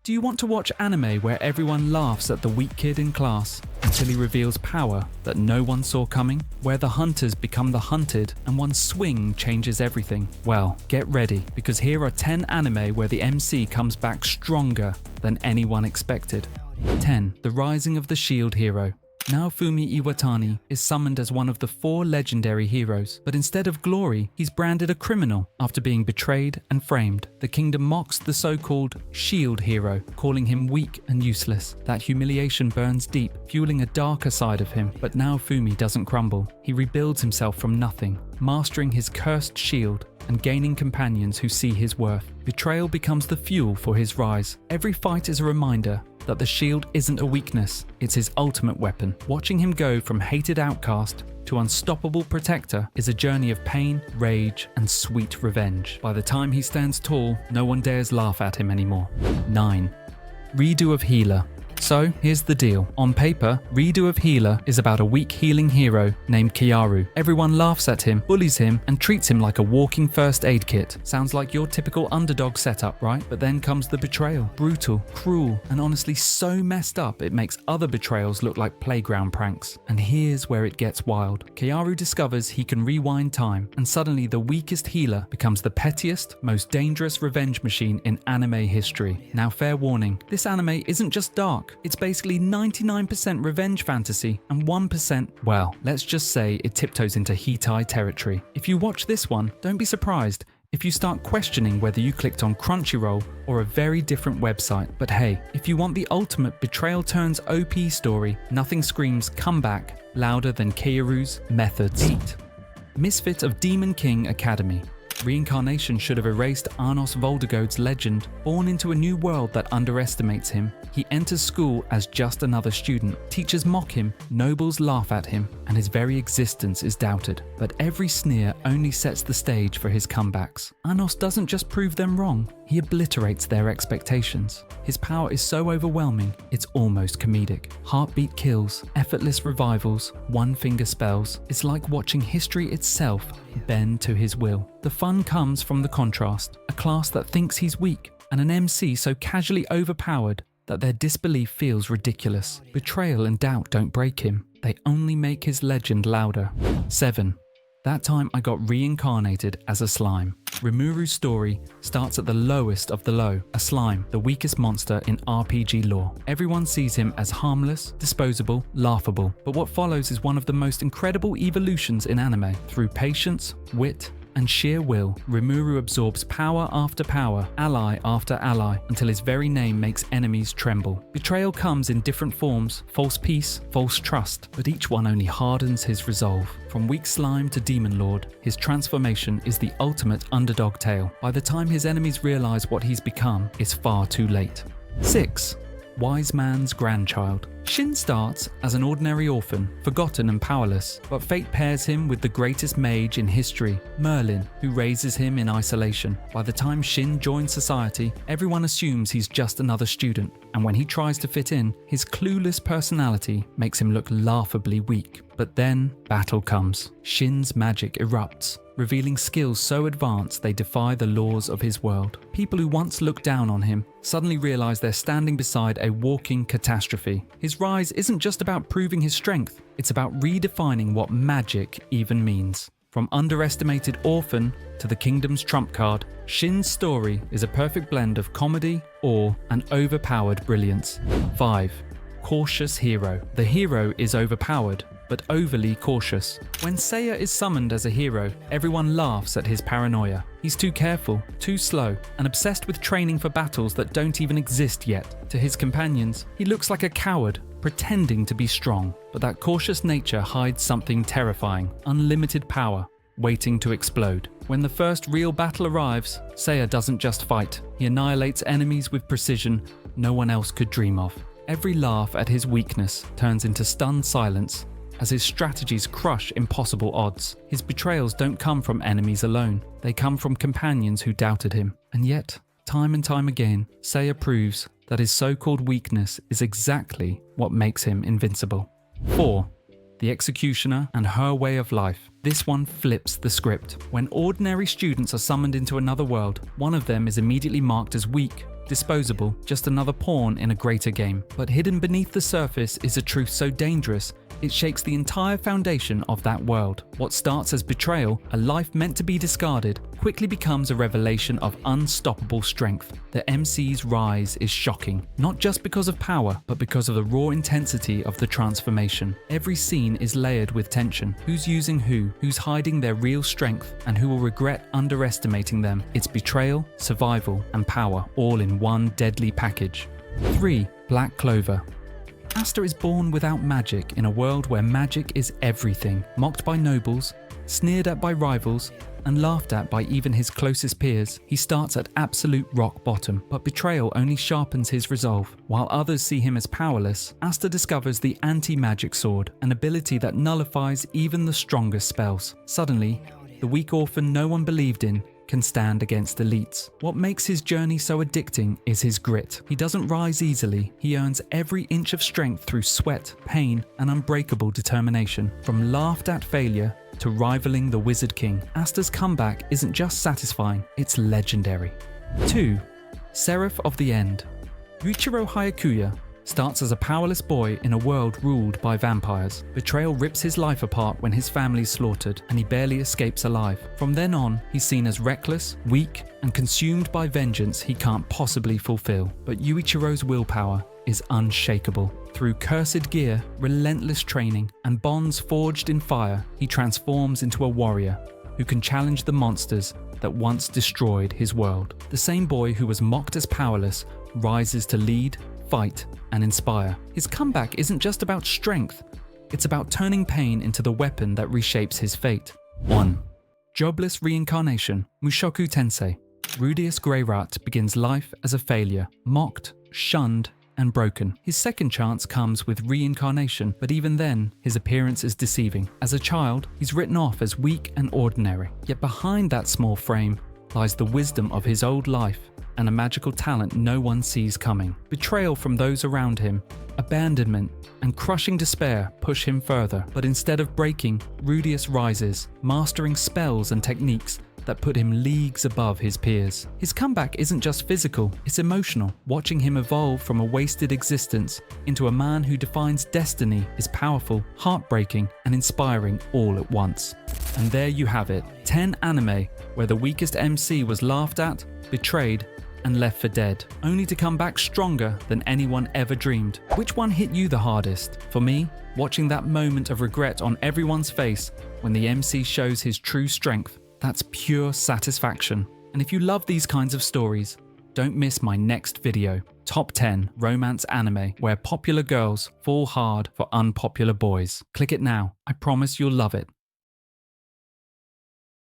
Do you want to watch anime where everyone laughs at the weak kid in class until he reveals power that no one saw coming? Where the hunters become the hunted and one swing changes everything? Well, get ready, because here are 10 anime where the MC comes back stronger than anyone expected. 10. The Rising of the Shield Hero. Naofumi Iwatani is summoned as one of the 4 legendary heroes, but instead of glory, he's branded a criminal after being betrayed and framed. The kingdom mocks the so-called Shield Hero, calling him weak and useless. That humiliation burns deep, fueling a darker side of him, but Naofumi doesn't crumble. He rebuilds himself from nothing, mastering his cursed shield and gaining companions who see his worth. Betrayal becomes the fuel for his rise. Every fight is a reminder that the shield isn't a weakness, it's his ultimate weapon. Watching him go from hated outcast to unstoppable protector is a journey of pain, rage, and sweet revenge. By the time he stands tall, no one dares laugh at him anymore. 9. Redo of Healer. So, here's the deal. On paper, Redo of Healer is about a weak healing hero named Kiaru. Everyone laughs at him, bullies him, and treats him like a walking first aid kit. Sounds like your typical underdog setup, right? But then comes the betrayal. Brutal, cruel, and honestly so messed up it makes other betrayals look like playground pranks. And here's where it gets wild. Kiaru discovers he can rewind time, and suddenly the weakest healer becomes the pettiest, most dangerous revenge machine in anime history. Now fair warning, this anime isn't just dark. It's basically 99% revenge fantasy and 1%, well, let's just say it tiptoes into hentai territory. If you watch this one, don't be surprised if you start questioning whether you clicked on Crunchyroll or a very different website. But hey, if you want the ultimate betrayal turns OP story, nothing screams comeback louder than Kiaru's methods. 8. Misfit of Demon King Academy. Reincarnation should have erased Arnos Voldegode's legend. Born into a new world that underestimates him, he enters school as just another student. Teachers mock him, nobles laugh at him, and his very existence is doubted. But every sneer only sets the stage for his comebacks. Arnos doesn't just prove them wrong, he obliterates their expectations. His power is so overwhelming, it's almost comedic. Heartbeat kills, effortless revivals, one-finger spells. It's like watching history itself bend to his will. The fun comes from the contrast, a class that thinks he's weak, and an MC so casually overpowered that their disbelief feels ridiculous. Betrayal and doubt don't break him, they only make his legend louder. 7. That time I got reincarnated as a slime. Rimuru's story starts at the lowest of the low, a slime, the weakest monster in RPG lore. Everyone sees him as harmless, disposable, laughable, but what follows is one of the most incredible evolutions in anime. Through patience, wit, and sheer will, Rimuru absorbs power after power, ally after ally, until his very name makes enemies tremble. Betrayal comes in different forms, false peace, false trust, but each one only hardens his resolve. From weak slime to demon lord, his transformation is the ultimate underdog tale. By the time his enemies realize what he's become, it's far too late. 6. Wise Man's Grandchild. Shin starts as an ordinary orphan, forgotten and powerless, but fate pairs him with the greatest mage in history, Merlin, who raises him in isolation. By the time Shin joins society, everyone assumes he's just another student, and when he tries to fit in, his clueless personality makes him look laughably weak. But then, battle comes. Shin's magic erupts, revealing skills so advanced they defy the laws of his world. People who once looked down on him suddenly realize they're standing beside a walking catastrophe. His rise isn't just about proving his strength, it's about redefining what magic even means. From underestimated orphan to the kingdom's trump card, Shin's story is a perfect blend of comedy, awe, and overpowered brilliance. 5. Cautious Hero. The hero is overpowered, but overly cautious. When Seiya is summoned as a hero, everyone laughs at his paranoia. He's too careful, too slow, and obsessed with training for battles that don't even exist yet. To his companions, he looks like a coward, pretending to be strong. But that cautious nature hides something terrifying, unlimited power, waiting to explode. When the first real battle arrives, Seiya doesn't just fight. He annihilates enemies with precision no one else could dream of. Every laugh at his weakness turns into stunned silence, as his strategies crush impossible odds. His betrayals don't come from enemies alone, they come from companions who doubted him. And yet, time and time again, Seiya proves that his so-called weakness is exactly what makes him invincible. 4. The Executioner and Her Way of Life. This one flips the script. When ordinary students are summoned into another world, one of them is immediately marked as weak, disposable, just another pawn in a greater game. But hidden beneath the surface is a truth so dangerous, it shakes the entire foundation of that world. What starts as betrayal, a life meant to be discarded, quickly becomes a revelation of unstoppable strength. The MC's rise is shocking, not just because of power, but because of the raw intensity of the transformation. Every scene is layered with tension. Who's using who's hiding their real strength, and who will regret underestimating them. It's betrayal, survival, and power, all in one deadly package. 3. Black Clover. Asta is born without magic in a world where magic is everything. Mocked by nobles, sneered at by rivals, and laughed at by even his closest peers, he starts at absolute rock bottom. But betrayal only sharpens his resolve. While others see him as powerless, Asta discovers the anti-magic sword, an ability that nullifies even the strongest spells. Suddenly, the weak orphan no one believed in can stand against elites. What makes his journey so addicting is his grit. He doesn't rise easily. He earns every inch of strength through sweat, pain, and unbreakable determination. From laughed at failure to rivaling the Wizard King, Asta's comeback isn't just satisfying, it's legendary. 2. Seraph of the End. Yuichiro Hayakuya starts as a powerless boy in a world ruled by vampires. Betrayal rips his life apart when his family's slaughtered, and he barely escapes alive. From then on, he's seen as reckless, weak, and consumed by vengeance he can't possibly fulfill. But Yuichiro's willpower is unshakable. Through cursed gear, relentless training, and bonds forged in fire, he transforms into a warrior who can challenge the monsters that once destroyed his world. The same boy who was mocked as powerless rises to lead, fight, and inspire. His comeback isn't just about strength, it's about turning pain into the weapon that reshapes his fate. 1. Jobless Reincarnation. Mushoku Tensei. Rudius Greyrat begins life as a failure, mocked, shunned, and broken. His second chance comes with reincarnation, but even then, his appearance is deceiving. As a child, he's written off as weak and ordinary. Yet behind that small frame lies the wisdom of his old life and a magical talent no one sees coming. Betrayal from those around him, abandonment, and crushing despair push him further. But instead of breaking, Rudius rises, mastering spells and techniques that put him leagues above his peers. His comeback isn't just physical, it's emotional. Watching him evolve from a wasted existence into a man who defines destiny is powerful, heartbreaking, and inspiring all at once. And there you have it, 10 anime where the weakest MC was laughed at, betrayed, and left for dead, only to come back stronger than anyone ever dreamed. Which one hit you the hardest? For me, watching that moment of regret on everyone's face when the MC shows his true strength, that's pure satisfaction. And if you love these kinds of stories, don't miss my next video, Top 10 Romance Anime where popular girls fall hard for unpopular boys. Click it now, I promise you'll love it.